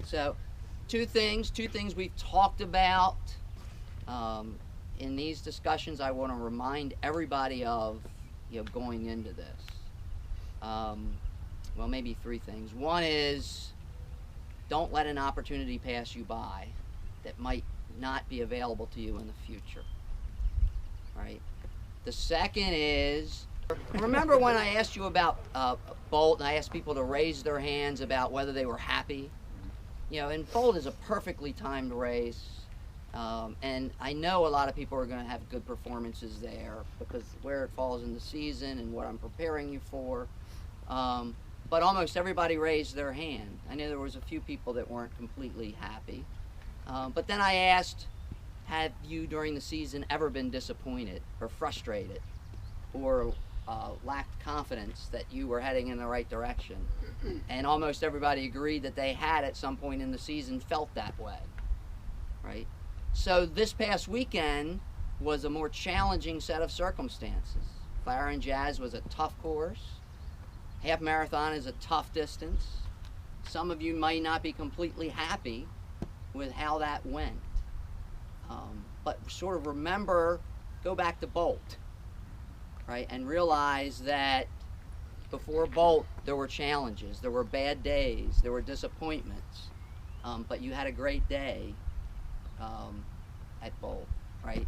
So, two things we've talked about in these discussions. I want to remind everybody of, going into this. Well, maybe three things. One is, don't let an opportunity pass you by that might not be available to you in the future. Right. The second is, remember when I asked you about Bolt, and I asked people to raise their hands about whether they were happy? And Bolt is a perfectly timed race. And I know a lot of people are going to have good performances there because where it falls in the season and what I'm preparing you for. But almost everybody raised their hand. I know there was a few people that weren't completely happy. But then I asked, have you during the season ever been disappointed or frustrated or lacked confidence that you were heading in the right direction? And almost everybody agreed that they had at some point in the season felt that way, right? So this past weekend was a more challenging set of circumstances. Clarion Jazz was a tough course. Half marathon is a tough distance. Some of you might not be completely happy with how that went. But sort of remember, go back to Bolt, right? And realize that before Bolt, there were challenges, there were bad days, there were disappointments, but you had a great day at Bolt, right?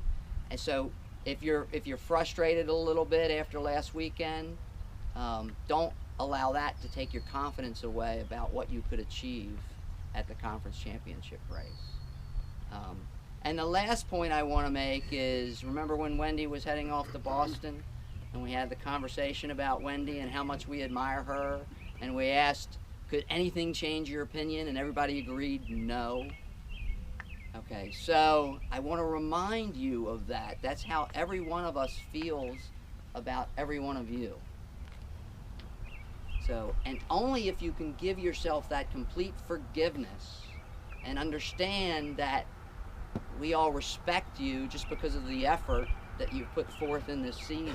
And so if you're frustrated a little bit after last weekend, don't allow that to take your confidence away about what you could achieve at the conference championship race. And the last point I want to make is, remember when Wendy was heading off to Boston and we had the conversation about Wendy and how much we admire her, and we asked, could anything change your opinion? And everybody agreed no. Okay, so I want to remind you of that. That's how every one of us feels about every one of you. So, and only if you can give yourself that complete forgiveness and understand that we all respect you just because of the effort that you've put forth in this season,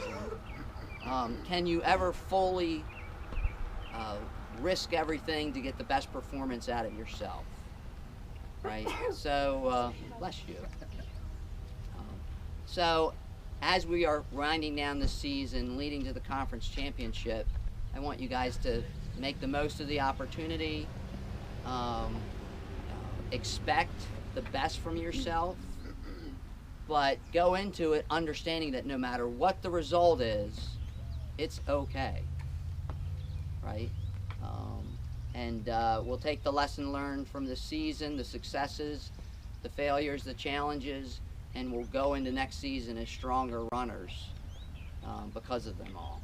can you ever fully risk everything to get the best performance out of yourself, right? So, bless you. So, as we are winding down the season, leading to the conference championship, I want you guys to make the most of the opportunity, expect the best from yourself, but go into it understanding that no matter what the result is, it's okay, right? And we'll take the lesson learned from the season, the successes, the failures, the challenges, and we'll go into next season as stronger runners because of them all.